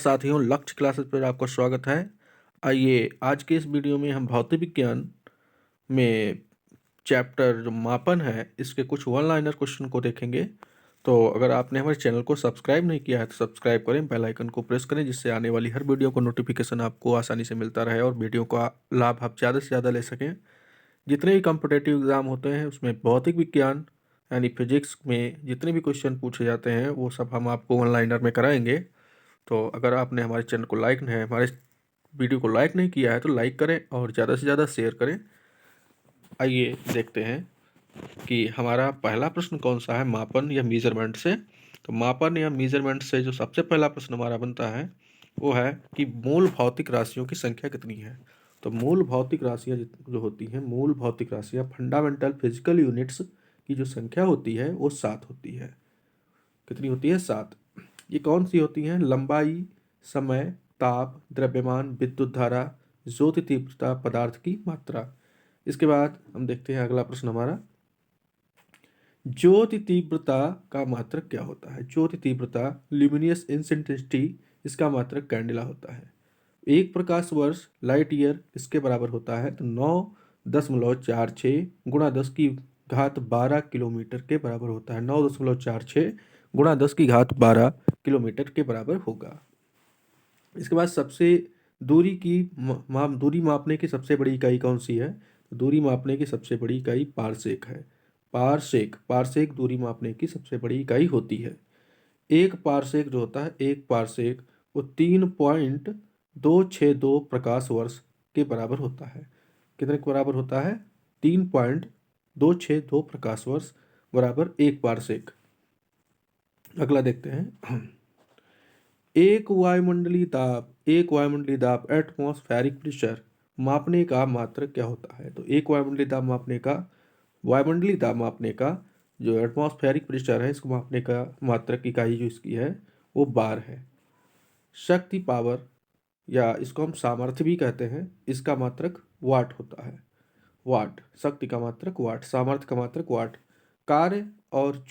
साथियों, लक्ष्य क्लासेस पर आपका स्वागत है। आइए आज के इस वीडियो में हम भौतिक विज्ञान में चैप्टर जो मापन है इसके कुछ वन लाइनर क्वेश्चन को देखेंगे। तो अगर आपने हमारे चैनल को सब्सक्राइब नहीं किया है तो सब्सक्राइब करें, बेल आइकन को प्रेस करें, जिससे आने वाली हर वीडियो को नोटिफिकेशन आपको आसानी से मिलता रहे और वीडियो का लाभ आप ज़्यादा से ज़्यादा ले सकें। जितने भी कॉम्पिटेटिव एग्ज़ाम होते हैं उसमें भौतिक विज्ञान यानी फिजिक्स में जितने भी क्वेश्चन पूछे जाते हैं वो सब हम आपको वन लाइनर में कराएंगे। तो अगर आपने हमारे चैनल को हमारे वीडियो को लाइक नहीं किया है तो लाइक करें और ज़्यादा से ज़्यादा शेयर करें। आइए देखते हैं कि हमारा पहला प्रश्न कौन सा है मापन या मेजरमेंट से। तो मापन या मेजरमेंट से जो सबसे पहला प्रश्न हमारा बनता है वो है कि मूल भौतिक राशियों की संख्या कितनी है। तो मूल भौतिक राशियाँ जो होती हैं, मूल भौतिक राशियाँ फंडामेंटल फिजिकल यूनिट्स की जो संख्या होती है वो 7 होती है। कितनी होती है? 7। ये कौन सी होती हैं? लंबाई, समय, ताप, द्रव्यमान, विद्युत धारा, ज्योति तीव्रता, पदार्थ की मात्रा। इसके बाद हम देखते हैं अगला प्रश्न हमारा, ज्योति तीव्रता का मात्रक क्या होता है? ज्योति तीव्रता ल्यूमिनियस इंटेंसिटी, इसका मात्रक कैंडेला होता है। एक प्रकाश वर्ष लाइट ईयर इसके बराबर होता है तो 9.46 गुणा 10 की घात 12 किलोमीटर के बराबर होता है। 9.46 गुणा 10 की घात 12 किलोमीटर के बराबर होगा। इसके बाद सबसे दूरी की दूरी मापने की सबसे बड़ी इकाई कौन सी है? तो दूरी मापने की सबसे बड़ी इकाई पारसेक है। पारसेक दूरी मापने की सबसे बड़ी इकाई होती है। एक पारसेक जो होता है, एक पारसेक वो 3.262 प्रकाश वर्ष के बराबर होता है। कितने के बराबर होता है? 3.262 प्रकाश वर्ष बराबर एक पारसेक। अगला देखते हैं, एक वायुमंडलीय दाब एटमॉस्फेरिक प्रेशर मापने का मात्रक क्या होता है? तो एक वायुमंडलीय दाब मापने का जो एटमॉस्फेरिक प्रेशर है इसको मापने का मात्रक इकाई जो इसकी है वो बार है। शक्ति पावर या इसको हम सामर्थ्य भी कहते हैं, इसका मात्रक वाट होता है। वाट, शक्ति का मात्रक वाट, सामर्थ्य का मात्रक वाट। कार्य और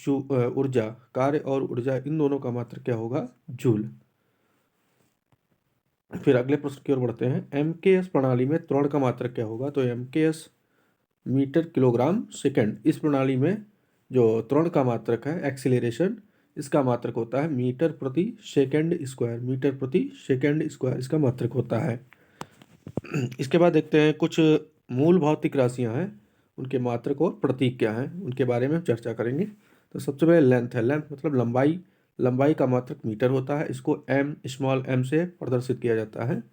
ऊर्जा इन दोनों का मात्रक क्या होगा? जूल। फिर अगले प्रश्न की ओर बढ़ते हैं, एमकेएस प्रणाली में त्वरण का मात्रक क्या होगा? तो एमकेएस मीटर किलोग्राम सेकंड। इस प्रणाली में जो त्वरण का मात्रक है एक्सीलरेशन, इसका मात्रक होता है मीटर प्रति सेकंड स्क्वायर। मीटर प्रति सेकंड स्क्वायर इसका मात्रक होता है। इसके बाद देखते हैं कुछ मूल भौतिक राशियां हैं, उनके मात्रक और प्रतीक क्या हैं उनके बारे में हम चर्चा करेंगे। तो सबसे पहले लेंथ है। लेंथ मतलब लंबाई। लंबाई का मात्रक मीटर होता है, इसको स्मॉल m से प्रदर्शित किया जाता है।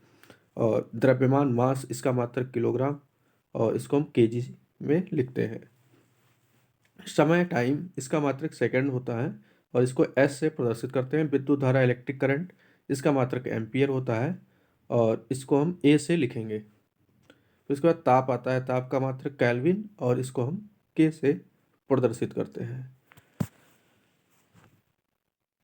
और द्रव्यमान मास, इसका मात्रक किलोग्राम और इसको हम केजी में लिखते हैं। समय टाइम, इसका मात्रक सेकंड होता है और इसको s से प्रदर्शित करते हैं। विद्युत धारा इलेक्ट्रिक करंट, इसका मात्रक एम्पियर होता है और इसको हम a से लिखेंगे। तो इसके बाद ताप आता है, ताप का मात्रक केल्विन और इसको हम k से प्रदर्शित करते हैं।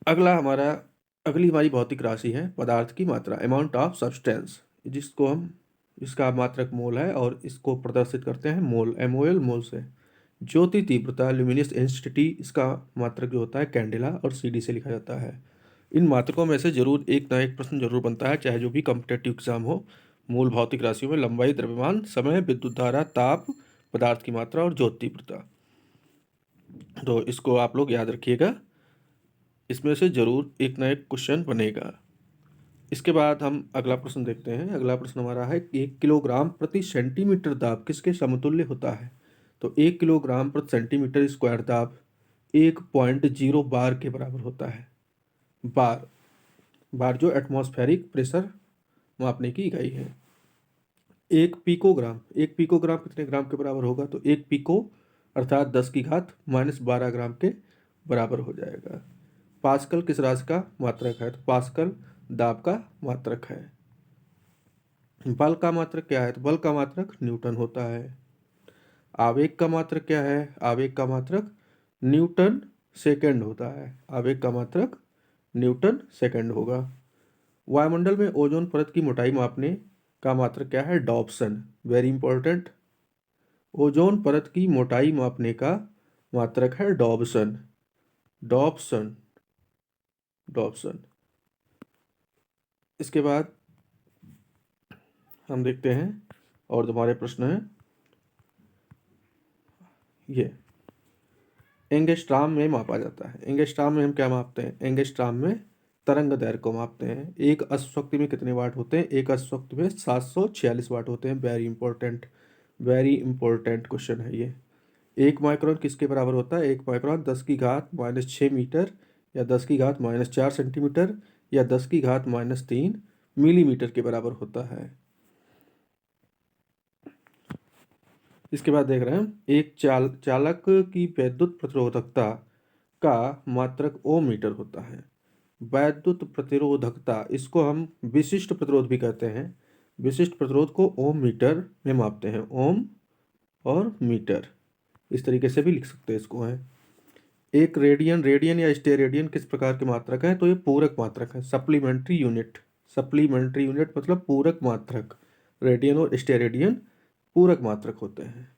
अगली हमारी भौतिक राशि है पदार्थ की मात्रा, अमाउंट ऑफ सब्सटेंस, जिसको हम इसका मात्रक मोल है और इसको प्रदर्शित करते हैं मोल, MOL मोल से। ज्योति तीव्रता ल्यूमिनियस इंटेंसिटी, इसका मात्रक जो होता है कैंडेला और CD से लिखा जाता है। इन मात्रकों में से जरूर एक ना एक प्रश्न जरूर बनता है, चाहे जो भी कॉम्पिटेटिव एग्जाम हो। मूल भौतिक राशियों में लंबाई, द्रव्यमान, समय, विद्युत धारा, ताप, पदार्थ की मात्रा और ज्योति तीव्रता। तो इसको आप लोग याद रखिएगा, इसमें से जरूर एक ना एक क्वेश्चन बनेगा। इसके बाद हम अगला प्रश्न देखते हैं। अगला प्रश्न हमारा है, 1 किलोग्राम प्रति सेंटीमीटर दाब किसके समतुल्य होता है? तो 1 किलोग्राम प्रति सेंटीमीटर स्क्वायर दाब 1.0 बार के बराबर होता है। बार जो एटमॉस्फेरिक प्रेशर मापने की इकाई है। एक पिकोग्राम कितने ग्राम के बराबर होगा? तो एक पिको अर्थात 10 की घात -12 ग्राम के बराबर हो जाएगा। पास्कल किस राशि का मात्रक है? तो पास्कल दाब का मात्रक है। बल का मात्रक क्या है? तो बल का मात्रक न्यूटन होता है। आवेग का मात्रक क्या है? आवेग का मात्रक न्यूटन सेकंड होता है। आवेग का मात्रक न्यूटन सेकंड होगा। वायुमंडल में ओजोन परत की मोटाई मापने का मात्रक क्या है? डॉप्सन। Very important. ओजोन परत की मोटाई मापने का मात्रक है डॉप्सन। डॉप्सन। इसके बाद हम देखते हैं और जो हमारे प्रश्न है ये एंगस्ट्राम में मापा जाता है। एंगस्ट्राम में हम क्या मापते हैं? एंगस्ट्राम में तरंग दैर्घ्य को मापते हैं। एक अश्वशक्ति में कितने वाट होते हैं? एक अश्वशक्ति में 746 वाट होते हैं। वेरी इंपॉर्टेंट क्वेश्चन है ये। एक माइक्रोन किसके बराबर होता है? एक माइक्रोन 10⁻⁻6 मीटर या 10⁻⁻4 सेंटीमीटर या 10⁻⁻3 मिलीमीटर के बराबर होता है। इसके बाद देख रहे हैं हम एक चालक की विद्युत प्रतिरोधकता का मात्रक ओम मीटर होता है। वैद्युत प्रतिरोधकता, इसको हम विशिष्ट प्रतिरोध भी कहते हैं। विशिष्ट प्रतिरोध को ओम मीटर में मापते हैं। ओम और मीटर इस तरीके से भी लिख सकते हैं इसको है। एक रेडियन या स्टेरेडियन किस प्रकार के मात्रक है? तो ये पूरक मात्रक है। सप्लीमेंट्री यूनिट मतलब पूरक मात्रक। रेडियन और स्टेरेडियन पूरक मात्रक होते हैं।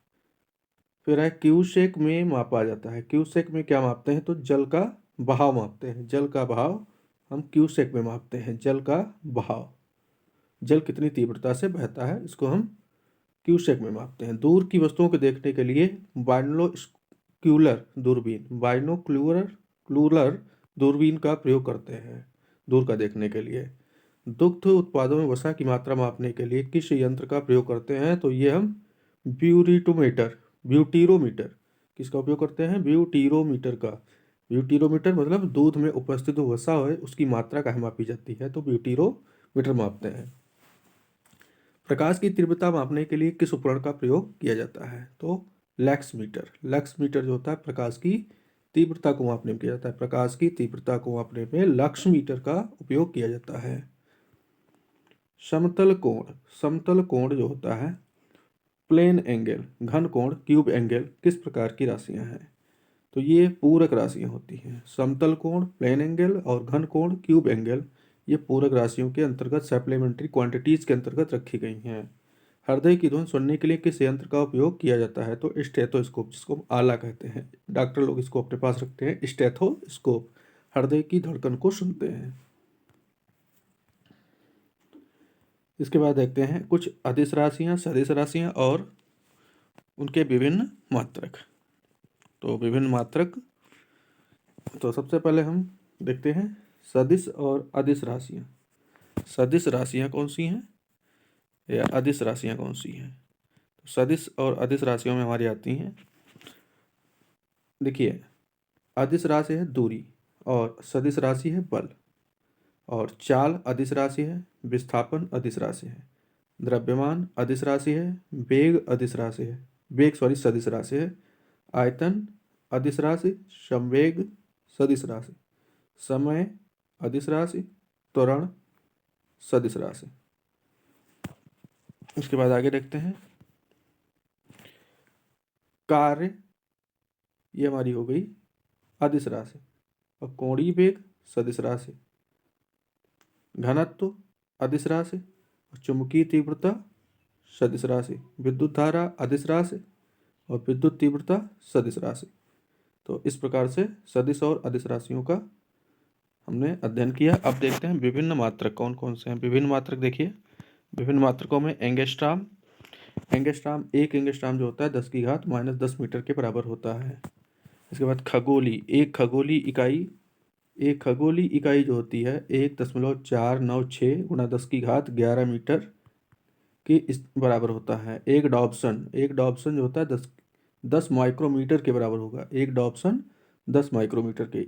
फिर है क्यूसेक में मापा जाता है। क्यूसेक में क्या मापते हैं? तो जल का बहाव मापते हैं। जल का बहाव हम क्यूसेक में मापते हैं। जल का बहाव, जल कितनी तीव्रता से बहता है, इसको हम क्यूसेक में मापते हैं। दूर की वस्तुओं को देखने के लिए बाइनोक्यूलर दूरबीन का प्रयोग करते हैं दूर का देखने के लिए। दुग्ध उत्पादों में वसा की मात्रा मापने के लिए किस यंत्र का प्रयोग करते हैं? तो ये हम ब्यूटीरोमीटर किसका उपयोग करते हैं? ब्यूटीरोमीटर मतलब दूध में उपस्थित जो वसा है उसकी मात्रा कहाँ मापी जाती है, तो ब्यूटीरोमीटर मापते हैं। प्रकाश की तीव्रता मापने के लिए किस उपकरण का प्रयोग किया जाता है? तो लक्स मीटर जो होता है प्रकाश की तीव्रता को मापने में किया जाता है। प्रकाश की तीव्रता को मापने में लक्स मीटर का उपयोग किया जाता है। समतल कोण जो होता है, प्लेन एंगल, घन कोण, क्यूब एंगल किस प्रकार की राशियां हैं? तो ये पूरक राशियां होती हैं। समतल कोण, प्लेन एंगल और घन कोण, क्यूब एंगल ये पूरक राशियों के अंतर्गत सप्लीमेंट्री क्वांटिटीज के अंतर्गत रखी गई हैं। हृदय की धुन सुनने के लिए किस यंत्र का उपयोग किया जाता है? तो स्टेथोस्कोप, जिसको हम आला कहते हैं। डॉक्टर लोग इसको अपने पास रखते हैं। स्टेथोस्कोप हृदय की धड़कन को सुनते हैं। इसके बाद देखते हैं कुछ अदिश राशियां, सदिश राशियां और उनके विभिन्न मात्रक। तो विभिन्न मात्रक, तो सबसे पहले हम देखते हैं सदिश और अदिश राशियां। सदिश राशियां कौन सी हैं या अदिश राशियां कौन सी हैं? तो सदिश और अदिश राशियों में हमारी आती हैं, देखिए, अदिश राशि है दूरी और सदिश राशि है बल। और चाल अदिश राशि है, विस्थापन अदिश राशि है, द्रव्यमान अदिश राशि है, वेग सदिश राशि है, आयतन अदिश राशि, संवेग सदिश राशि, समय अदिश राशि, त्वरण सदिश राशि। उसके बाद आगे देखते हैं कार्य, ये हमारी हो गई अदिश राशि। और कोणीय वेग सदिश राशि, घनत्व अदिश राशि, चुंबकीय तीव्रता सदिश राशि, विद्युत धारा अदिश राशि और विद्युत तीव्रता सदिश राशि। तो इस प्रकार से सदिश और अदिश राशियों का हमने अध्ययन किया। अब देखते हैं विभिन्न मात्रक कौन कौन से हैं। विभिन्न मात्रक देखिए, विभिन्न मात्रकों में एंगस्ट्राम, एक एंगस्ट्राम जो होता है 10⁻⁻10 मीटर के बराबर होता है। इसके बाद खगोली, एक खगोली इकाई जो होती है 1.496 × 10⁻11 मीटर के इस बराबर होता है। एक डॉप्सन जो होता है 10 माइक्रोमीटर के बराबर होगा। एक डॉप्सन 10 माइक्रोमीटर के।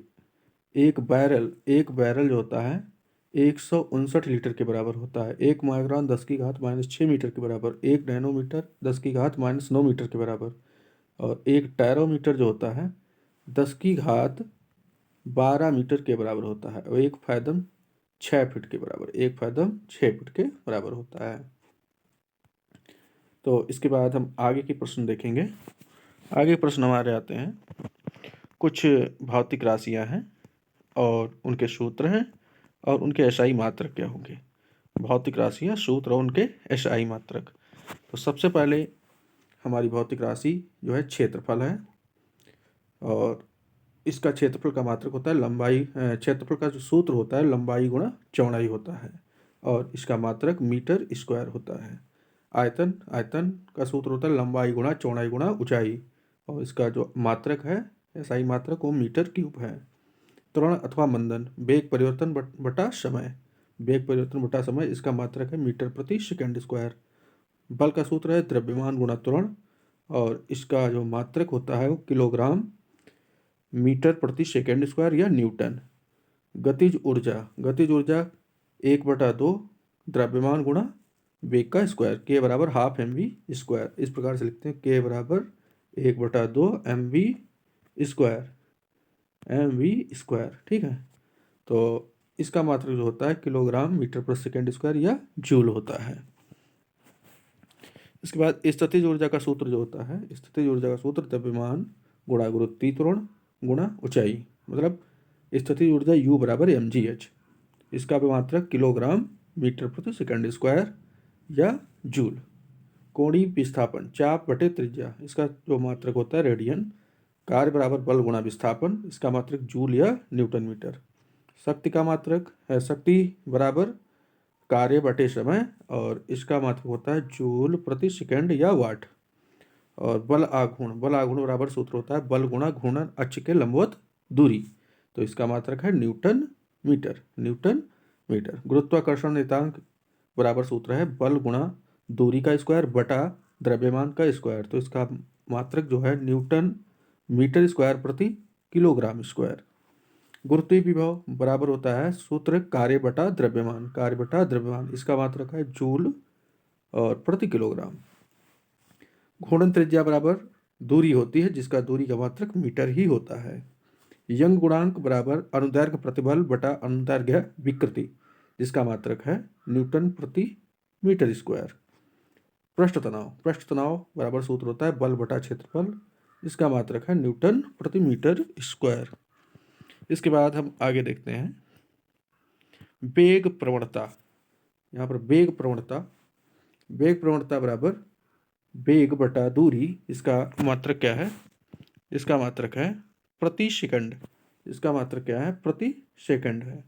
एक बैरल जो होता है 159 लीटर के बराबर होता है। एक माइक्रोन 10⁻⁻6 मीटर के बराबर। एक नैनोमीटर 10⁻⁻9 मीटर के बराबर। और एक टैरोमीटर जो होता है 10⁻12 मीटर के बराबर होता है। और एक फैदम 6 फीट के बराबर होता है। तो इसके बाद हम आगे के प्रश्न देखेंगे। आगे प्रश्न हमारे आते हैं, कुछ भौतिक राशियां हैं और उनके सूत्र हैं और उनके एसआई मात्रक क्या होंगे। भौतिक राशियां, सूत्र और उनके एसआई मात्रक। तो सबसे पहले हमारी भौतिक राशि जो है क्षेत्रफल है और इसका क्षेत्रफल का मात्रक होता है लंबाई। क्षेत्रफल का जो सूत्र होता है लंबाई गुणा चौड़ाई होता है। और इसका मात्रक मीटर स्क्वायर होता है। आयतन आयतन का सूत्र होता है लंबाई गुणा चौड़ाई गुणा ऊंचाई, और इसका जो मात्रक है एसआई मात्रक वो मीटर क्यूब है। त्वरण अथवा मंदन, वेग परिवर्तन बटा समय, वेग परिवर्तन बटा समय, इसका मात्रक है मीटर प्रति सेकंड स्क्वायर। बल का सूत्र है द्रव्यमान गुणा त्वरण, और इसका जो मात्रक होता है वो किलोग्राम मीटर प्रति सेकंड स्क्वायर या न्यूटन। गतिज ऊर्जा 1/2 द्रव्यमान गुणा वेग का स्क्वायर, के बराबर हाफ mv स्क्वायर। इस प्रकार से लिखते हैं के बराबर 1/2 mv स्क्वायर, ठीक है। तो इसका मात्रक जो होता है किलोग्राम मीटर पर सेकंड स्क्वायर या जूल होता है। इसके बाद स्थितिज ऊर्जा का सूत्र जो होता है, स्थितिज ऊर्जा का सूत्र द्रव्यमान गुणा गुरुत्वीय त्वरण गुणा ऊंचाई, मतलब स्थितिज ऊर्जा U बराबर mgh। इसका मात्रक किलोग्राम मीटर प्रति सेकंड स्क्वायर या जूल। कोणीय विस्थापन चाप बटे त्रिज्या, इसका जो मात्रक होता है रेडियन। कार्य बराबर बल गुणा विस्थापन, इसका मात्रक जूल या न्यूटन मीटर। शक्ति का मात्रक है शक्ति बराबर कार्य बटे समय, और इसका मात्रक होता है जूल प्रति सेकंड या वाट। और बल आघूर्ण बराबर सूत्र होता है बल गुणा घूर्णन अक्ष के लंबवत दूरी, तो इसका मात्रक है न्यूटन मीटर। गुरुत्वाकर्षण नियतांक बराबर सूत्र है बल गुणा दूरी का स्क्वायर बटा द्रव्यमान का स्क्वायर, तो इसका मात्रक जो है न्यूटन मीटर स्क्वायर प्रति किलोग्राम स्क्वायर। गुरुत्वीय विभव बराबर होता है सूत्र कार्य बटा द्रव्यमान, इसका मात्रक है जूल और प्रति किलोग्राम। घूर्णन त्रिज्या बराबर दूरी होती है जिसका दूरी का मात्रक मीटर ही होता है। यंग गुणांक बराबर अनुदैर्घ्य प्रतिबल बटा अनुदैर्घ्य विकृति, जिसका मात्रक है न्यूटन प्रति मीटर स्क्वायर। पृष्ठ तनाव बराबर सूत्र होता है बल बटा क्षेत्रफल, इसका मात्रक है न्यूटन प्रति मीटर स्क्वायर। इसके बाद हम आगे देखते हैं वेग प्रवणता। यहाँ पर वेग प्रवणता बराबर वेग बटा दूरी, इसका मात्रक क्या है, इसका मात्रक है प्रति सेकंड, इसका मात्रक क्या है प्रति सेकंड है।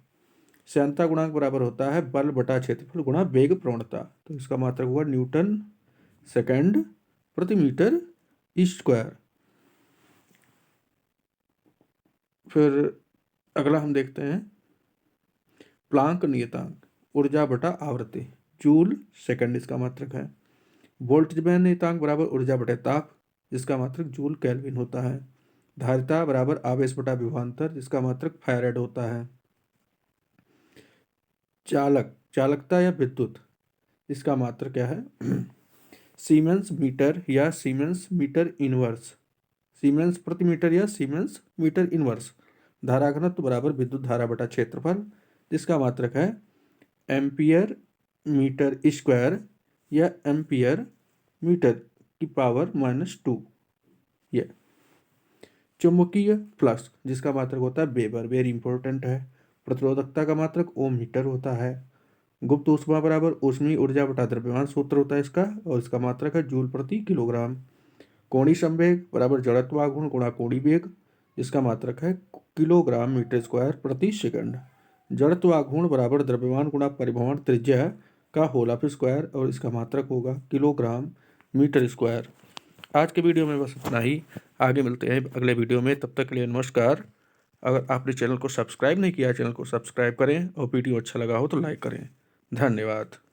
श्यानता गुणांक बराबर होता है बल बटा क्षेत्रफल गुणा वेग प्रवणता, तो इसका मात्रक हुआ न्यूटन सेकंड प्रति मीटर स्क्वायर। फिर अगला हम देखते हैं प्लांक नियतांक, ऊर्जा बटा आवृत्ति, जूल सेकंड इसका मात्रक है। बोल्ट्जमैन नियतांक बराबर ऊर्जा बटे ताप, जिसका मात्रक जूल केल्विन होता है। धारिता बराबर आवेश बटा विभवांतर, जिसका मात्रक फैराड होता है। चालकता या विद्युत, इसका मात्रक क्या है सीमेंस मीटर या सीमेंस मीटर इनवर्स, सीमेंस प्रति मीटर या सीमेंस मीटर इनवर्स। धारा घनत्व बराबर विद्युत धारा बटा क्षेत्रफल, जिसका मात्रक है एम्पियर मीटर स्क्वायर या एम्पियर मीटर की पावर -2। ये चुंबकीय फ्लक्स, जिसका मात्रक होता है वेबर, वेरी इंपॉर्टेंट है। प्रतिरोधकता का मात्रक ओम मीटर होता है। गुप्त ऊष्मा बराबर ऊष्मीय ऊर्जा बटा द्रव्यमान सूत्र होता है इसका, और इसका मात्रक है जूल प्रति किलोग्राम। कोणीय संवेग बराबर जड़त्व आघूर्ण गुणा कोणीय वेग, इसका मात्रक है किलोग्राम मीटर स्क्वायर प्रति सेकंड। जड़त्व आघूर्ण बराबर द्रव्यमान गुणा परिभ्रमण त्रिज्या का होल ऑफ स्क्वायर, और इसका मात्रक होगा किलोग्राम मीटर स्क्वायर। आज के वीडियो में बस इतना ही, आगे मिलते हैं अगले वीडियो में, तब तक के लिए नमस्कार। अगर आपने चैनल को सब्सक्राइब नहीं किया, चैनल को सब्सक्राइब करें, और वीडियो अच्छा लगा हो तो लाइक करें। धन्यवाद।